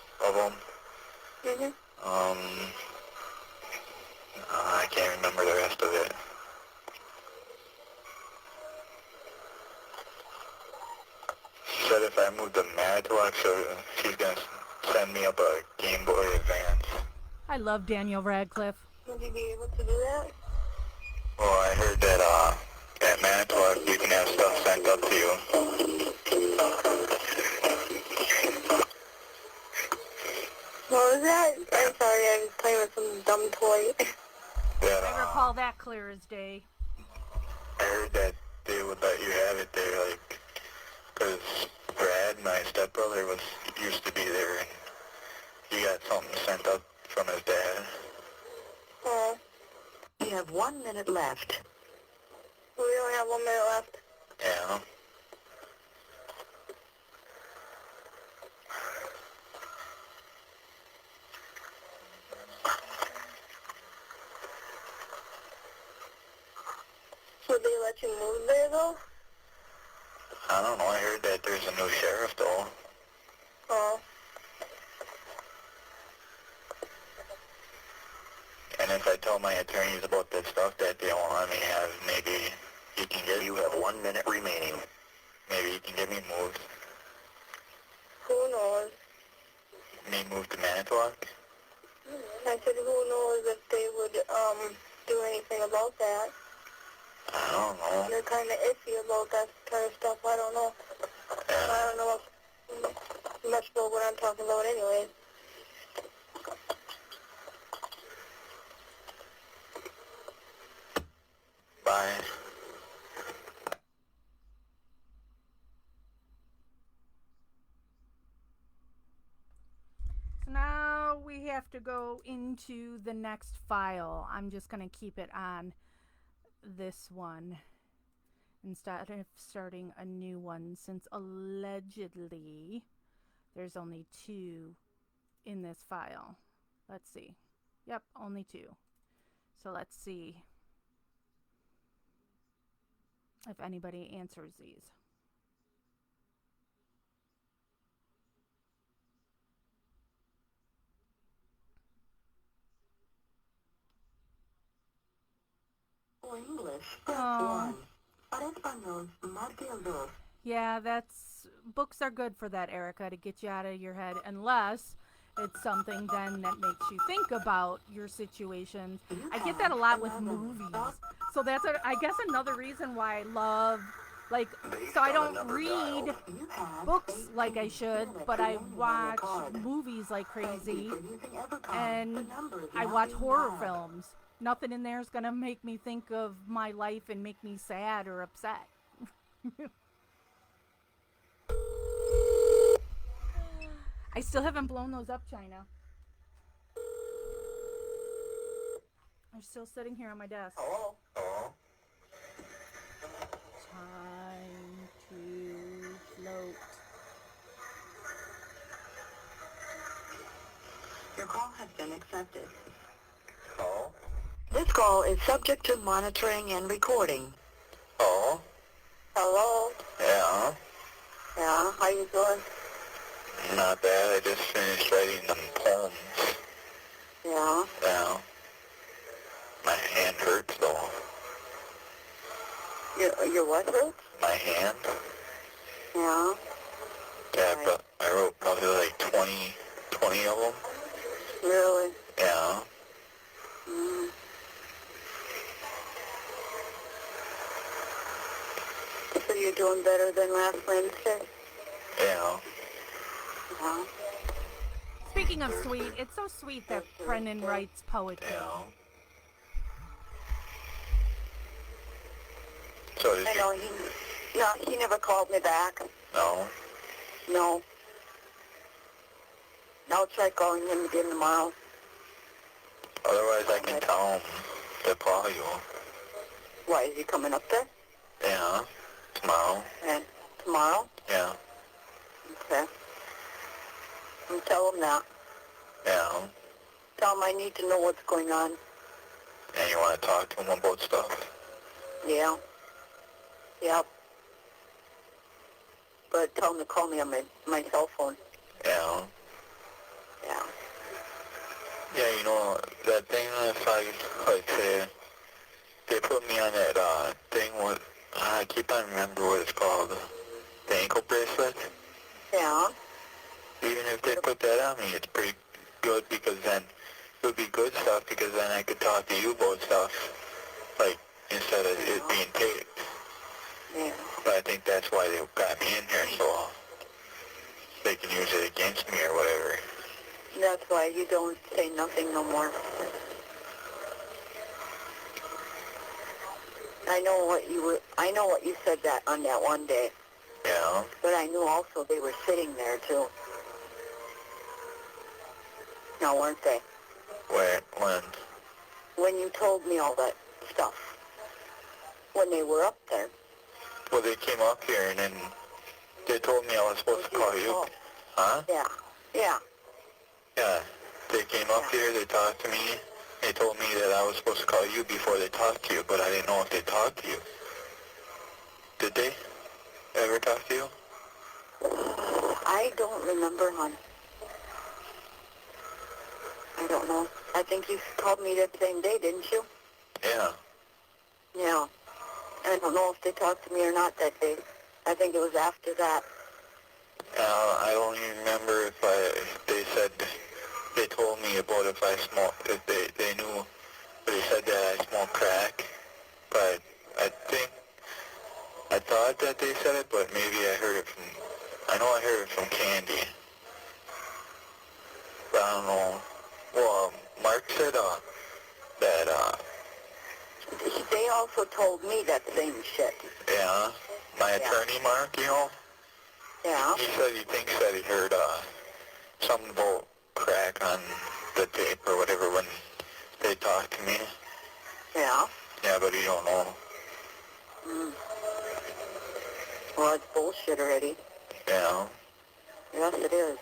S4: Mm-hmm.
S3: I can't remember the rest of it. She said if I moved to Manitowoc, so she's going to send me up a Game Boy Advance.
S1: I love Daniel Radcliffe.
S4: Would you be able to do that?
S3: Well, I heard that, at Manitowoc you can have stuff sent up to you.
S4: What was that? I'm sorry, I was playing with some dumb toy.
S3: That,
S1: I recall that clear as day.
S3: I heard that they would let you have it there, like, because Brad, my stepbrother, used to be there, and he got something sent up from his dad.
S4: Oh.
S2: You have 1 minute left.
S4: We only have 1 minute left.
S3: Yeah.
S4: Would they let you move there, though?
S3: I don't know, I heard that there's a new sheriff, though.
S4: Oh.
S3: And if I tell my attorneys about this stuff that they won't let me have, maybe he can get... You have 1 minute remaining. Maybe he can get me moved.
S4: Who knows?
S3: Me moved to Manitowoc?
S4: I said, who knows if they would, do anything about that.
S3: I don't know.
S4: They're kind of iffy about that kind of stuff. I don't know.
S3: Yeah.
S4: I don't know much about what I'm talking about anyway.
S3: Bye.
S1: So now we have to go into the next file. I'm just going to keep it on this one instead of starting a new one, since allegedly there's only 2 in this file. Let's see. Yep, only 2. So let's see if anybody answers these.
S2: For English, press
S1: Oh.
S2: 1. Para español, marque el 2.
S1: Yeah, books are good for that, Erica, to get you out of your head, unless it's something then that makes you think about your situation. I get that a lot with movies. So that's, I guess, another reason why I love Like,
S2: Based
S1: so I
S2: on the
S1: don't
S2: number
S1: read
S2: dialed, you have
S1: books
S2: 18
S1: like I should,
S2: minutes
S1: but I
S2: remaining on your
S1: watch
S2: card.
S1: movies like
S2: Thank you
S1: crazy,
S2: for using Evercom. The
S1: and
S2: number is
S1: I
S2: now
S1: watch
S2: being
S1: horror
S2: dialed.
S1: films. Nothing in there is going to make me think of my life and make me sad or upset. I still haven't blown those up, China. They're still sitting here on my desk.
S3: Hello? Hello?
S1: Time to float.
S2: Your call has been accepted.
S3: Hello?
S2: This call is subject to monitoring and recording.
S3: Hello?
S4: Hello?
S3: Yeah?
S4: Yeah, how you doing?
S3: Not bad. I just finished writing them poems.
S4: Yeah.
S3: Yeah. My hand hurts though.
S4: Your what hurts?
S3: My hand?
S4: Yeah.
S3: Yeah,
S4: Right.
S3: but I wrote probably like 20 of them.
S4: Really?
S3: Yeah.
S4: Mm. So you're doing better than last Wednesday?
S3: Yeah.
S4: Yeah.
S1: Speaking of sweet, it's so sweet that Brennan writes poetry.
S3: Yeah. So did
S4: I
S3: you?
S4: know he never called me back.
S3: No.
S4: No. I'll try calling him again tomorrow.
S3: Otherwise I can tell him to call you.
S4: Why, is he coming up there?
S3: Yeah. Tomorrow.
S4: And tomorrow?
S3: Yeah.
S4: Okay. And tell him that.
S3: Yeah.
S4: Tell him I need to know what's going on.
S3: And you want to talk to him about stuff?
S4: Yeah. Yep. But tell him to call me on my cell phone.
S3: Yeah.
S4: Yeah.
S3: Yeah, you know, that thing, if I, like, say, they put me on that, thing with, I keep on remember what it's called, the ankle bracelet.
S4: Yeah.
S3: Even if they put that on me, it's pretty good, because then it would be good stuff, because then I could talk to you about stuff, like, instead of it being taped.
S4: Yeah.
S3: But I think that's why they got me in here, so they can use it against me or whatever.
S4: That's why you don't say nothing no more. I know what you said that on that one day.
S3: Yeah.
S4: But I knew also they were sitting there too. Now, weren't they?
S3: Where? When?
S4: When you told me all that stuff. When they were up there.
S3: Well, they came up here and then they told me I was supposed to call you.
S4: Oh.
S3: Huh?
S4: Yeah. Yeah.
S3: Yeah. They came up here, they talked to me. They told me that I was supposed to call you before they talked to you, but I didn't know if they talked to you. Did they ever talk to you?
S4: I don't remember, hon. I don't know. I think you called me that same day, didn't you?
S3: Yeah.
S4: Yeah. I don't know if they talked to me or not that day. I think it was after that.
S3: I don't even remember if they said, they told me about if I smoked, if they knew, they said that I smoked crack, but I thought that they said it, but maybe I heard it from, I know I heard it from Candy, but I don't know. Well, Mark said, that,
S4: They also told me that same shit.
S3: yeah, my attorney, Mark, you know,
S4: Yeah.
S3: he said he thinks that he heard, something about crack on the tape or whatever when they talked to me.
S4: Yeah.
S3: Yeah, but he don't know.
S4: Mm. Well, it's bullshit already.
S3: Yeah.
S4: Yes, it is.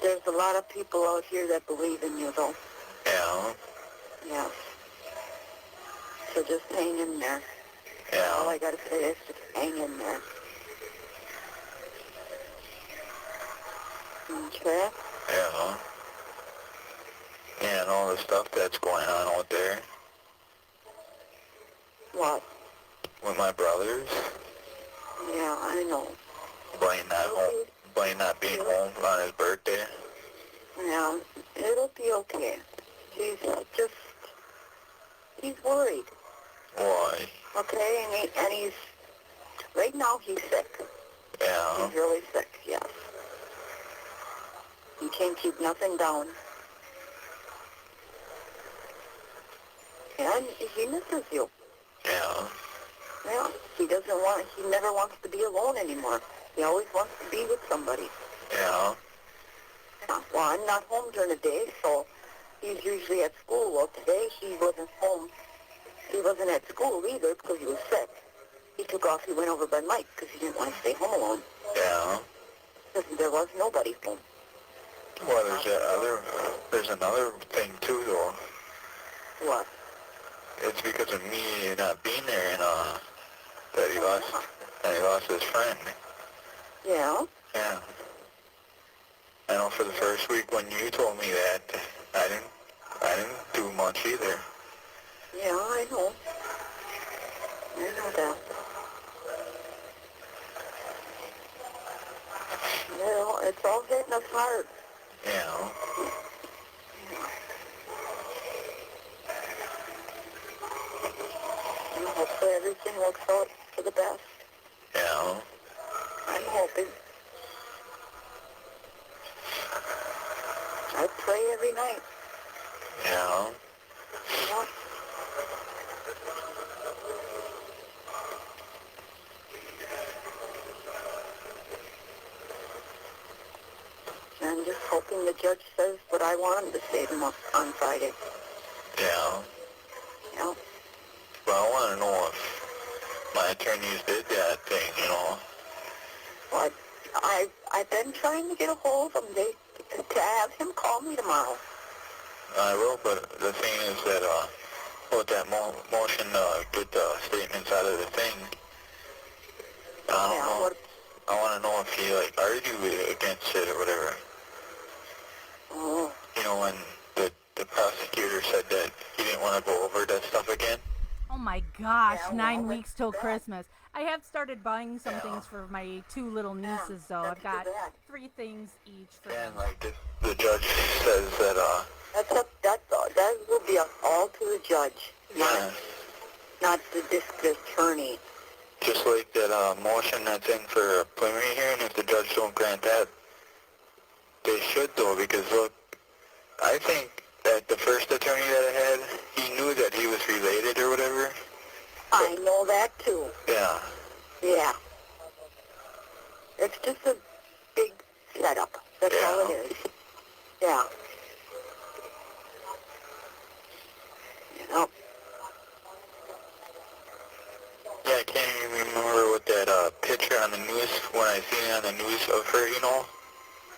S4: There's a lot of people out here that believe in you, though.
S3: Yeah.
S4: Yeah. So just hang in there. All
S3: Yeah.
S4: I gotta say is just hang in there. Okay?
S3: Yeah. Yeah, and all the stuff that's going on out there
S4: What?
S3: with my brothers.
S4: Yeah, I know.
S3: Blaine not being home on his birthday.
S4: Yeah, it'll be okay. He's worried.
S3: Why?
S2: Okay, and he's, right now he's sick.
S3: Yeah.
S2: He's really sick, yes. He can't keep nothing down. And he misses you.
S3: Yeah.
S2: Yeah, he never wants to be alone anymore. He always wants to be with somebody.
S3: Yeah.
S2: Yeah, well, I'm not home during the day, so he's usually at school. Well, today he wasn't home. He wasn't at school either because he was sick. He took off. He went over by Mike because he didn't want to stay home alone.
S3: Yeah.
S2: Because there was nobody home.
S3: Well, there's another thing too, though.
S2: What?
S3: It's because of me not being there, and that he lost his friend.
S2: Yeah.
S3: Yeah. I know for the first week when you told me that, I didn't do much either.
S2: Yeah, I know. I know that. You know, it's all hitting us hard.
S3: Yeah.
S2: And hopefully everything works out for the best.
S3: Yeah.
S2: I'm hoping. I pray every night.
S3: Yeah.
S2: Yeah. I'm just hoping the judge says what I want him to say on Friday.
S3: Yeah.
S2: Yeah.
S3: But I want to know if my attorneys did that thing, you know.
S2: Well, I've been trying to get a hold of him to have him call me tomorrow.
S3: I will, but the thing is that, with that motion, get the statements out of the thing, I don't know. I want to know if he, like, argued against it or whatever.
S2: Oh.
S3: You know, when the prosecutor said that he didn't want to go over that stuff again.
S1: Oh my gosh,
S2: Yeah, well,
S1: 9
S2: that's
S1: weeks till
S2: bad.
S1: Christmas. I have started buying some things for my 2 little nieces, though.
S2: that's
S1: I've got
S2: too bad.
S1: 3 things each for
S3: And,
S1: them.
S3: like, the judge says that,
S2: That will be all to the judge,
S3: yeah,
S2: not the district attorney.
S3: just like that motion that's in for a preliminary hearing, if the judge don't grant that, they should, though, because, look, I think that the first attorney that I had, he knew that he was related or whatever.
S2: I know that too.
S3: Yeah.
S2: Yeah. It's just a big setup. That's all it is. Yeah. You know.
S3: Yeah, I can't even remember what that picture on the news, when I seen it on the news of her, you know.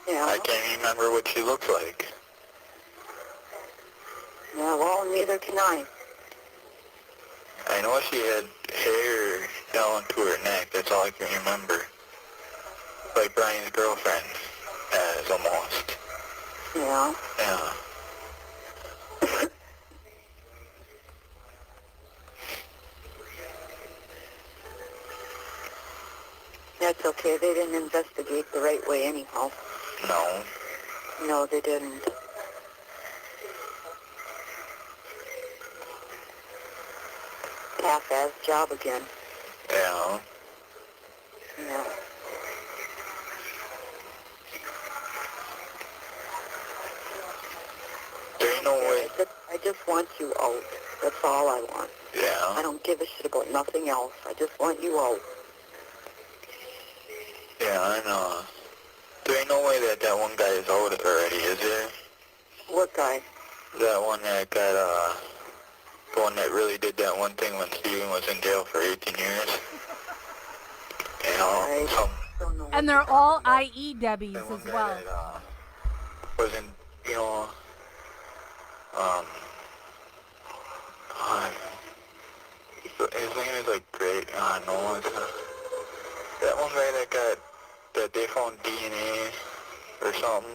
S2: Yeah.
S3: I can't even remember what she looks like.
S2: Yeah, well, neither can I.
S3: I know she had hair down to her neck, that's all I can remember. Like Brian's girlfriend has, almost.
S2: Yeah.
S3: Yeah.
S2: That's okay. They didn't investigate the right way anyhow.
S3: No.
S2: No, they didn't. Half-ass job again.
S3: Yeah.
S2: Yeah.
S3: There ain't no way.
S2: I just want you out. That's all I want. I
S3: Yeah.
S2: don't give a shit about nothing else. I just want you out.
S3: Yeah, I know. There ain't no way that one guy is out already, is there?
S2: What guy?
S3: That one that got, the one that really did that one thing when Steven was in jail for 18 years. You know,
S2: Don't know.
S1: And they're all IE Debbies
S3: that one
S1: as
S3: guy
S1: well.
S3: that, was in, you know, his name is like Great, no, it's that one guy that they found DNA or something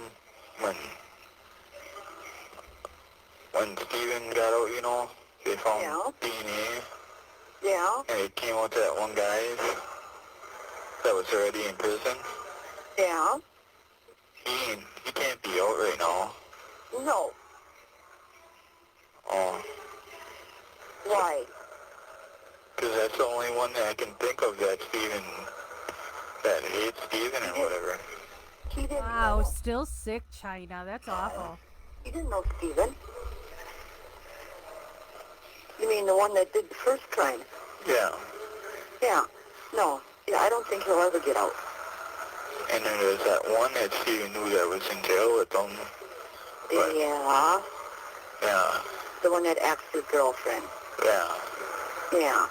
S3: when Steven got out, you know, they found DNA,
S2: Yeah.
S3: and it came out to that one guy that was already in prison.
S2: Yeah.
S3: He can't be out right now.
S2: No.
S3: Oh,
S2: Why?
S3: Because that's the only one that I can think of that hates Steven or whatever.
S2: He didn't
S1: Wow,
S2: know.
S1: still sick, China. That's awful.
S2: He didn't know Steven. You mean the one that did the first crime?
S3: Yeah.
S2: Yeah. No. Yeah, I don't think he'll ever get out.
S3: And then there's that one that Steven knew that was in jail with them. But,
S2: Yeah.
S3: yeah.
S2: The one that axed his girlfriend.
S3: Yeah.
S2: Yeah.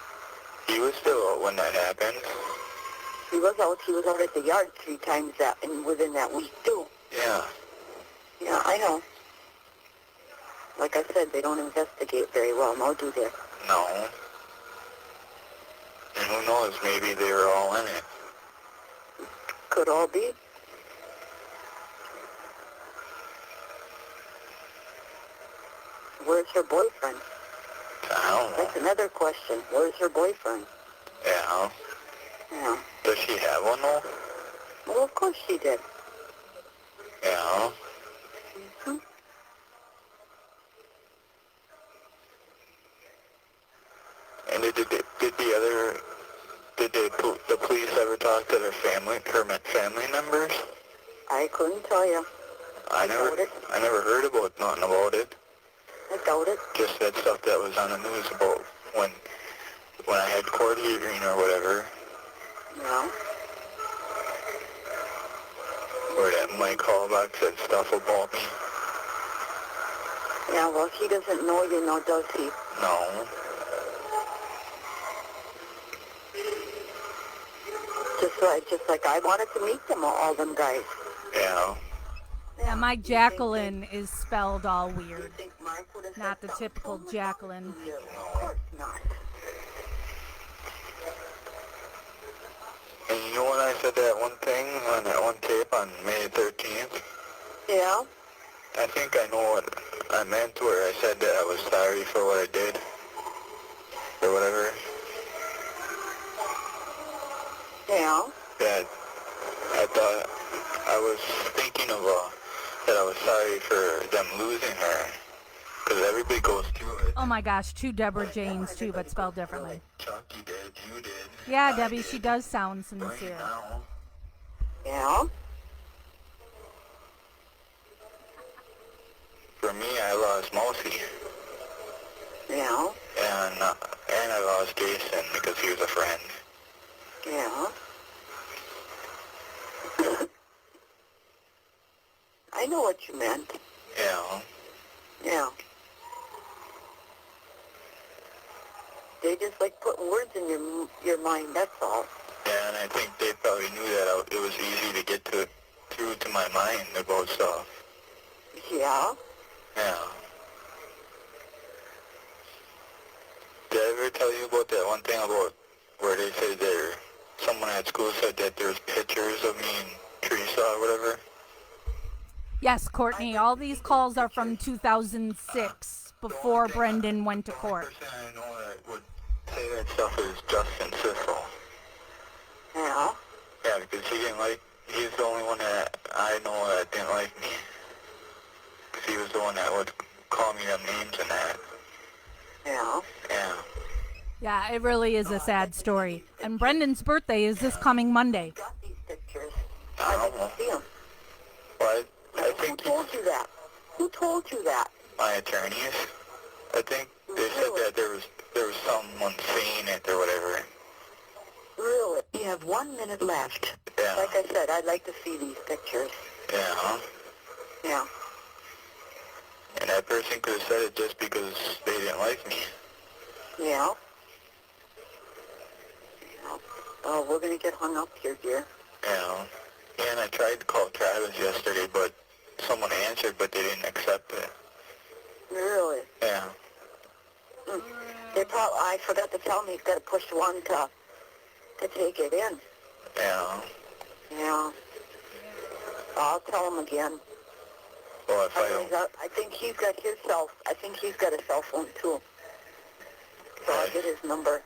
S3: He was still out when that happened.
S2: He was out at the yard 3 times within that week too.
S3: Yeah.
S2: Yeah, I know. Like I said, they don't investigate very well, now do they?
S3: No. And who knows, maybe they were all in it.
S2: Could all be. Where's her boyfriend?
S3: I don't know.
S2: That's another question. Where's her boyfriend?
S3: Yeah.
S2: Yeah.
S3: Does she have one though?
S2: Well, of course she did.
S3: Yeah.
S2: Hmm.
S3: And did the police ever talk to her family members?
S2: I couldn't tell you.
S3: I
S2: doubt it.
S3: never heard about nothing about it.
S2: I doubt it.
S3: Just that stuff that was on the news about when I had court hearing or whatever,
S2: No.
S3: where that Mike Hallback said stuff about me.
S2: Yeah, well, he doesn't know you know, does he?
S3: No.
S2: Just like I wanted to meet them, all them guys.
S3: Yeah.
S1: Yeah, my Jacqueline is spelled all
S2: You
S1: weird.
S2: think Mark would have
S1: Not
S2: said
S1: the typical
S2: something?
S1: Jacqueline.
S2: Yeah, of course not.
S3: And you know when I said that one thing on that one tape on May 13th?
S2: Yeah?
S3: I think I know what I meant where I said that I was sorry for what I did. Or whatever.
S2: Yeah?
S3: That I thought I was thinking of that I was sorry for them losing her. Because everybody goes through it.
S1: Oh my gosh, 2 Deborah Janes too, but spelled differently.
S3: Chucky did, you did.
S1: Yeah,
S3: I
S1: Debbie,
S3: did.
S1: she does sound
S3: Right
S1: sincere.
S3: now.
S2: Yeah?
S3: For me, I lost Mousy.
S2: Yeah?
S3: And I lost Jason because he was a friend.
S2: Yeah? I know what you meant.
S3: Yeah.
S2: Yeah. They just like putting words in your mind, that's all.
S3: Yeah, and I think they probably knew that it was easy to get through to my mind about stuff.
S2: Yeah?
S3: Yeah. Did I ever tell you about that one thing about where they said someone at school said that there's pictures of me and Teresa or whatever?
S1: Yes, Courtney, all these calls are from 2006, before Brendan went to court.
S3: The person I know that would say that stuff is Justin Sissel.
S2: Yeah?
S3: Yeah, because he's the only one that I know that didn't like me. Because he was the one that would call me them names and that.
S2: Yeah?
S3: Yeah.
S1: Yeah, it really is a sad story. And Brendan's birthday is this coming Monday.
S2: Got these pictures.
S3: I
S2: I
S3: don't
S2: didn't
S3: know.
S2: see them.
S3: Well, I
S2: Who
S3: think
S2: told you that? Who told you that?
S3: my attorneys, I think they said that there was someone saying it or whatever.
S2: Really? You have 1 minute left.
S3: Yeah.
S2: Like I said, I'd like to see these pictures.
S3: Yeah.
S2: Yeah.
S3: And that person could have said it just because they didn't like me.
S2: Yeah? Yeah. Oh, we're going to get hung up here, dear.
S3: Yeah. And I tried to call Travis yesterday, but someone answered, but they didn't accept it.
S2: Really?
S3: Yeah.
S2: Mm. I forgot to tell me he's got to push 1 to take it in.
S3: Yeah.
S2: Yeah. I'll tell him again.
S3: Well, if I don't...
S2: I think he's got a cell phone too. So I'll get his number.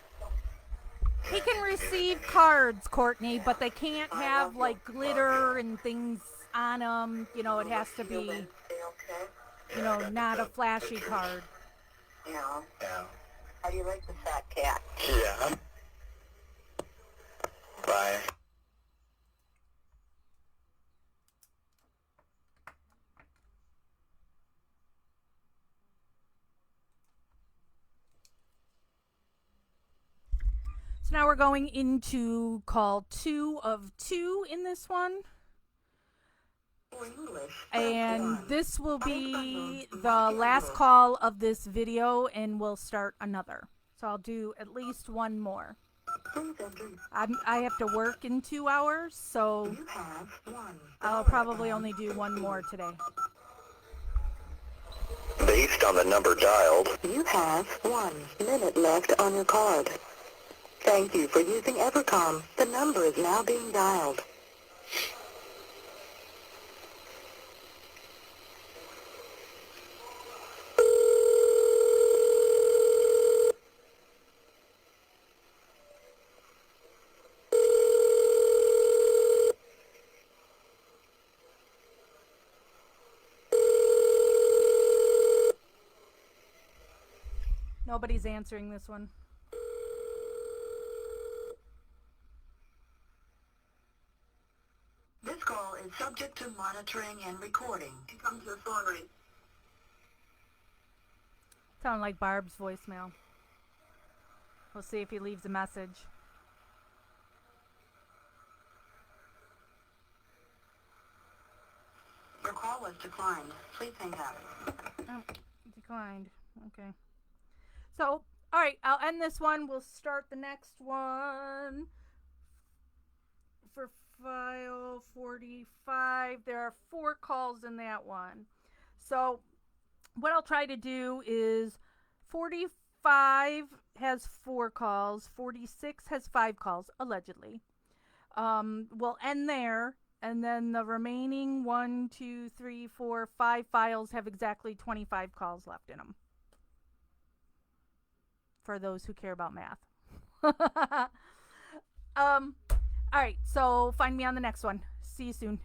S1: He can receive cards, Courtney, but they can't have like glitter and things on them. You know, it has to be,
S2: Okay?
S1: not a flashy card.
S2: Yeah.
S3: Yeah.
S2: How do you like the fat cat?
S3: Yeah. Bye.
S1: So now we're going into call 2 of 2 in this one. And this will be the last call of this video, and we'll start another. So I'll do at least one more. I have to work in 2 hours, so I'll probably only do one more today.
S3: Based on the number dialed,
S2: You have 1 minute left on your card. Thank you for using Evercom. The number is now being dialed.
S1: Nobody's answering this one.
S2: This call is subject to monitoring and recording. It comes to the phone ring.
S1: Sound like Barb's voicemail. We'll see if he leaves a message.
S2: Your call was declined. Please hang up.
S1: Oh, declined. Okay. So, all right, I'll end this one. We'll start the next one. For file 45, there are 4 calls in that one. So, what I'll try to do is 45 has 4 calls, 46 has 5 calls, allegedly. We'll end there, and then the remaining 1, 2, 3, 4, 5 files have exactly 25 calls left in them. For those who care about math. All right, so find me on the next one. See you soon.